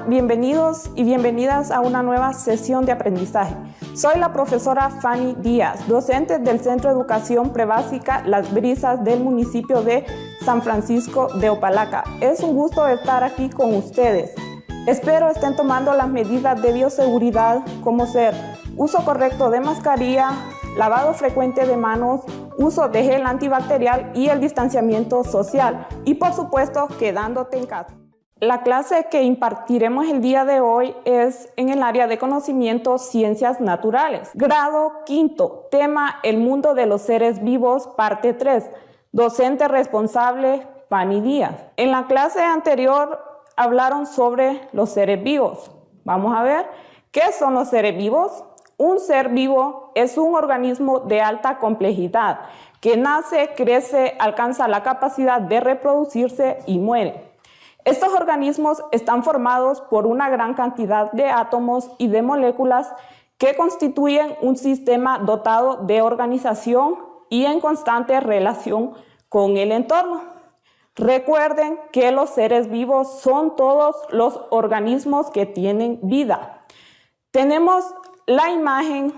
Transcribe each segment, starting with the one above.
bienvenidos y bienvenidas a una nueva sesión de aprendizaje. Soy la profesora Fanny Díaz, docente del Centro de Educación Prebásica Las Brisas del municipio de San Francisco de Opalaca. Es un gusto estar aquí con ustedes. Espero estén tomando las medidas de bioseguridad como ser uso correcto de mascarilla, lavado frecuente de manos, uso de gel antibacterial y el distanciamiento social. Y por supuesto, quedándote en casa. La clase que impartiremos el día de hoy es en el área de conocimiento Ciencias Naturales. Grado quinto, tema El mundo de los seres vivos, parte 3. Docente responsable, Fanny Díaz. En la clase anterior hablaron sobre los seres vivos. Vamos a ver, ¿qué son los seres vivos? Un ser vivo es un organismo de alta complejidad que nace, crece, alcanza la capacidad de reproducirse y muere. Estos organismos están formados por una gran cantidad de átomos y de moléculas que constituyen un sistema dotado de organización y en constante relación con el entorno. Recuerden que los seres vivos son todos los organismos que tienen vida. Tenemos la imagen,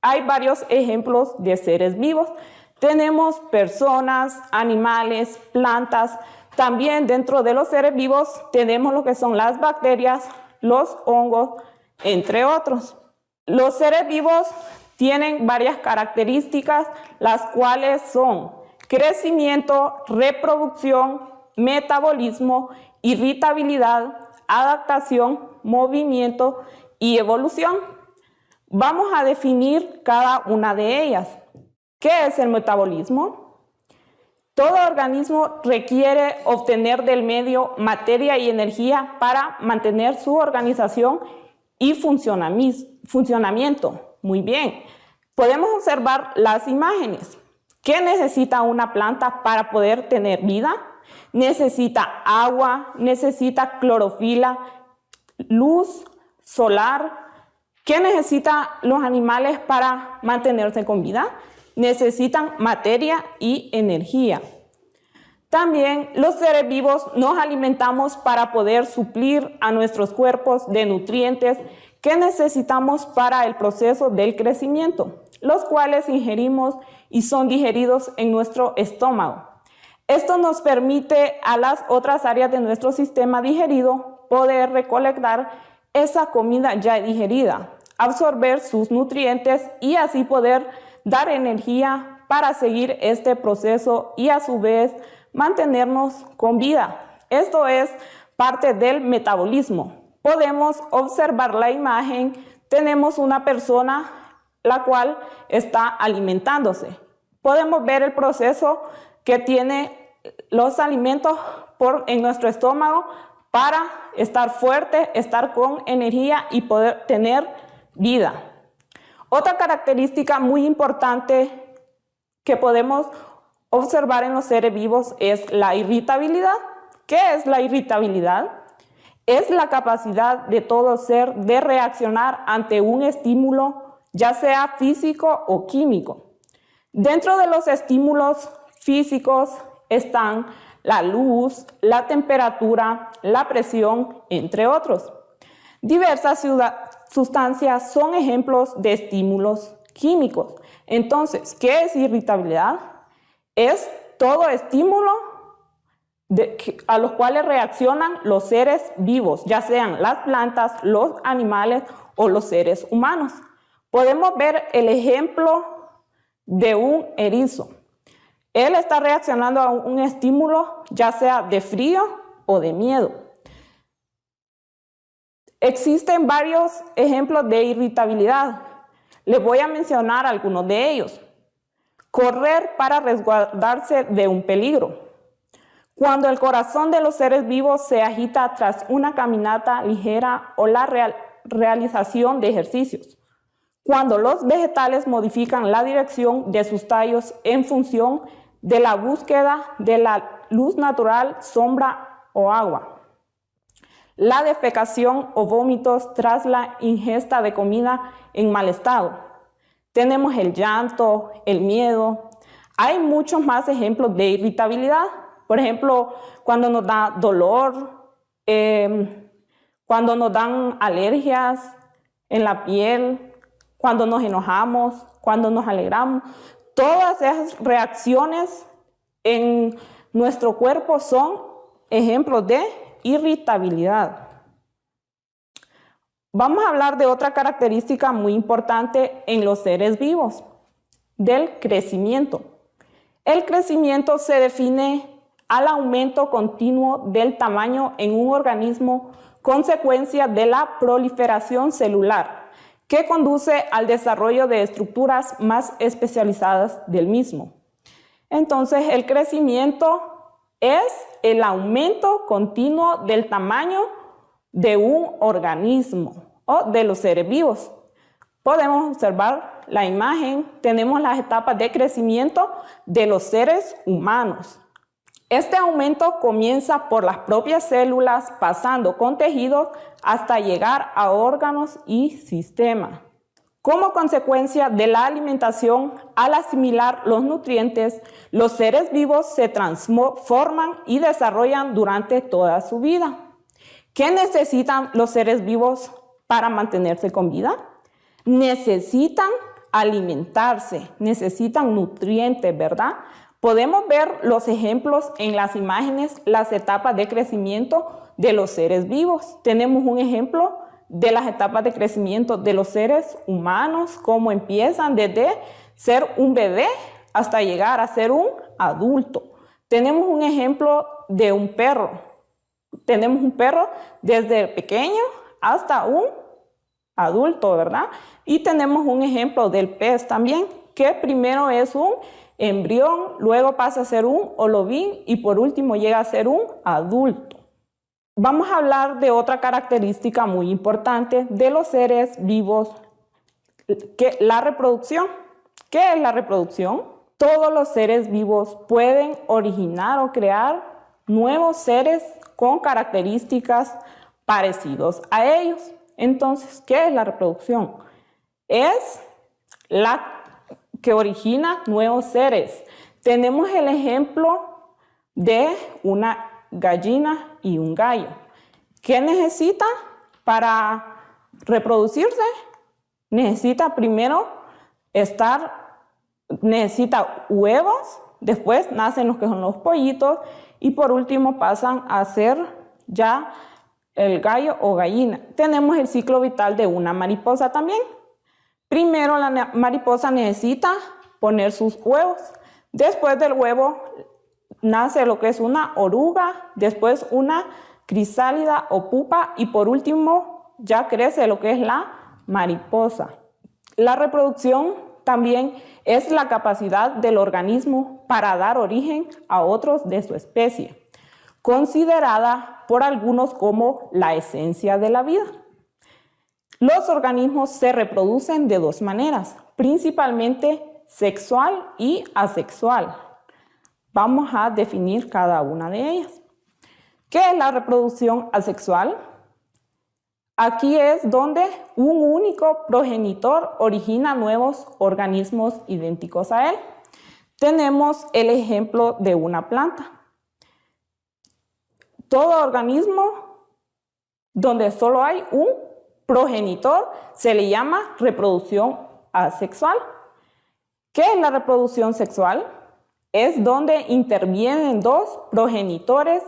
hay varios ejemplos de seres vivos. Tenemos personas, animales, plantas. También dentro de los seres vivos tenemos lo que son las bacterias, los hongos, entre otros. Los seres vivos tienen varias características, las cuales son crecimiento, reproducción, metabolismo, irritabilidad, adaptación, movimiento y evolución. Vamos a definir cada una de ellas. ¿Qué es el metabolismo? Todo organismo requiere obtener del medio materia y energía para mantener su organización y funcionamiento. Muy bien. Podemos observar las imágenes. ¿Qué necesita una planta para poder tener vida? Necesita agua, necesita clorofila, luz solar. ¿Qué necesitan los animales para mantenerse con vida? Necesitan materia y energía. También los seres vivos nos alimentamos para poder suplir a nuestros cuerpos de nutrientes que necesitamos para el proceso del crecimiento, los cuales ingerimos y son digeridos en nuestro estómago. Esto nos permite a las otras áreas de nuestro sistema digerido poder recolectar esa comida ya digerida, absorber sus nutrientes y así poder dar energía para seguir este proceso y a su vez mantenernos con vida. Esto es parte del metabolismo. Podemos observar la imagen. Tenemos una persona la cual está alimentándose. Podemos ver el proceso que tiene los alimentos en nuestro estómago para estar fuerte, estar con energía y poder tener vida. Otra característica muy importante que podemos observar en los seres vivos es la irritabilidad. ¿Qué es la irritabilidad? Es la capacidad de todo ser de reaccionar ante un estímulo, ya sea físico o químico. Dentro de los estímulos físicos están la luz, la temperatura, la presión, entre otros. Diversas sustancias son ejemplos de estímulos químicos. Entonces, ¿qué es irritabilidad? Es todo estímulo a los cuales reaccionan los seres vivos, ya sean las plantas, los animales o los seres humanos. Podemos ver el ejemplo de un erizo. Él está reaccionando a un estímulo, ya sea de frío o de miedo. Existen varios ejemplos de irritabilidad. Les voy a mencionar algunos de ellos. Correr para resguardarse de un peligro. Cuando el corazón de los seres vivos se agita tras una caminata ligera o la realización de ejercicios. Cuando los vegetales modifican la dirección de sus tallos en función de la búsqueda de la luz natural, sombra o agua. La defecación o vómitos tras la ingesta de comida en mal estado. Tenemos el llanto, el miedo. Hay muchos más ejemplos de irritabilidad. Por ejemplo, cuando nos da dolor, cuando nos dan alergias en la piel, cuando nos enojamos, cuando nos alegramos. Todas esas reacciones en nuestro cuerpo son ejemplos de irritabilidad. Vamos a hablar de otra característica muy importante en los seres vivos, del crecimiento. El crecimiento se define al aumento continuo del tamaño en un organismo, consecuencia de la proliferación celular, que conduce al desarrollo de estructuras más especializadas del mismo. Entonces, el crecimiento es el aumento continuo del tamaño de un organismo o de los seres vivos. Podemos observar la imagen, tenemos las etapas de crecimiento de los seres humanos. Este aumento comienza por las propias células, pasando con tejidos hasta llegar a órganos y sistemas. Como consecuencia de la alimentación, al asimilar los nutrientes, los seres vivos se transforman y desarrollan durante toda su vida. ¿Qué necesitan los seres vivos para mantenerse con vida? Necesitan alimentarse, necesitan nutrientes, ¿verdad? Podemos ver los ejemplos en las imágenes, las etapas de crecimiento de los seres vivos. Tenemos un ejemplo de las etapas de crecimiento de los seres humanos, cómo empiezan desde ser un bebé hasta llegar a ser un adulto. Tenemos un ejemplo de un perro. Tenemos un perro desde pequeño hasta un adulto, ¿verdad? Y tenemos un ejemplo del pez también, que primero es un embrión, luego pasa a ser un holovín y por último llega a ser un adulto. Vamos a hablar de otra característica muy importante de los seres vivos, que la reproducción. ¿Qué es la reproducción? Todos los seres vivos pueden originar o crear nuevos seres con características parecidas a ellos. Entonces, ¿qué es la reproducción? Es la que origina nuevos seres. Tenemos el ejemplo de una gallina y un gallo. ¿Qué necesita para reproducirse? Necesita primero necesita huevos, después nacen los que son los pollitos y por último pasan a ser ya el gallo o gallina. Tenemos el ciclo vital de una mariposa también. Primero la mariposa necesita poner sus huevos. Después del huevo nace lo que es una oruga, después una crisálida o pupa y por último ya crece lo que es la mariposa. La reproducción también es la capacidad del organismo para dar origen a otros de su especie, considerada por algunos como la esencia de la vida. Los organismos se reproducen de dos maneras, principalmente sexual y asexual. Vamos a definir cada una de ellas. ¿Qué es la reproducción asexual? Aquí es donde un único progenitor origina nuevos organismos idénticos a él. Tenemos el ejemplo de una planta. Todo organismo donde solo hay un progenitor se le llama reproducción asexual. ¿Qué es la reproducción sexual? Es donde intervienen dos progenitores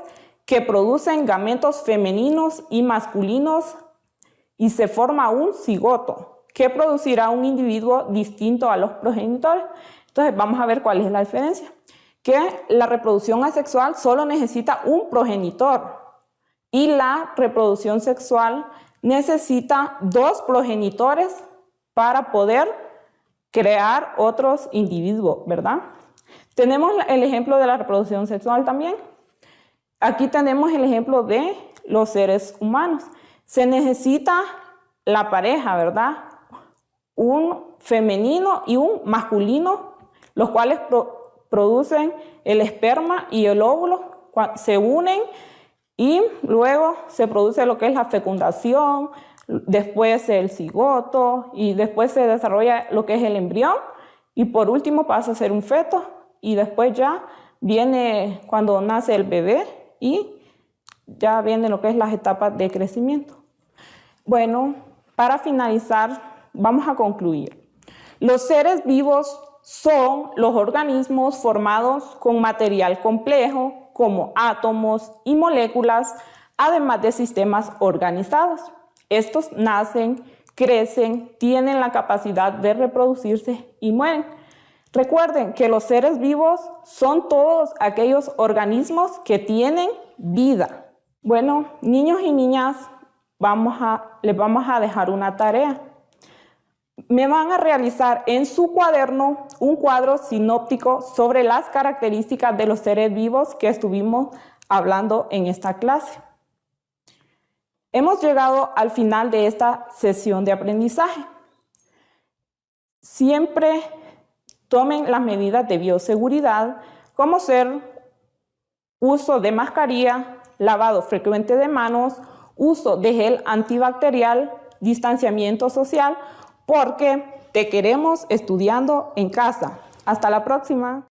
que producen gametos femeninos y masculinos y se forma un cigoto que producirá un individuo distinto a los progenitores. Entonces vamos a ver cuál es la diferencia. Que la reproducción asexual solo necesita un progenitor y la reproducción sexual necesita dos progenitores para poder crear otros individuos, ¿verdad? Tenemos el ejemplo de la reproducción sexual también. Aquí tenemos el ejemplo de los seres humanos. Se necesita la pareja, ¿verdad? Un femenino y un masculino, los cuales producen el esperma y el óvulo, se unen y luego se produce lo que es la fecundación, después el cigoto y después se desarrolla lo que es el embrión y por último pasa a ser un feto y después ya viene cuando nace el bebé y ya viene lo que es las etapas de crecimiento. Bueno, para finalizar, vamos a concluir. Los seres vivos son los organismos formados con material complejo, como átomos y moléculas, además de sistemas organizados. Estos nacen, crecen, tienen la capacidad de reproducirse y mueren. Recuerden que los seres vivos son todos aquellos organismos que tienen vida. Bueno, niños y niñas, les vamos a dejar una tarea. Me van a realizar en su cuaderno un cuadro sinóptico sobre las características de los seres vivos que estuvimos hablando en esta clase. Hemos llegado al final de esta sesión de aprendizaje. Siempre tomen las medidas de bioseguridad, como ser uso de mascarilla, lavado frecuente de manos, uso de gel antibacterial, distanciamiento social, porque te queremos estudiando en casa. Hasta la próxima.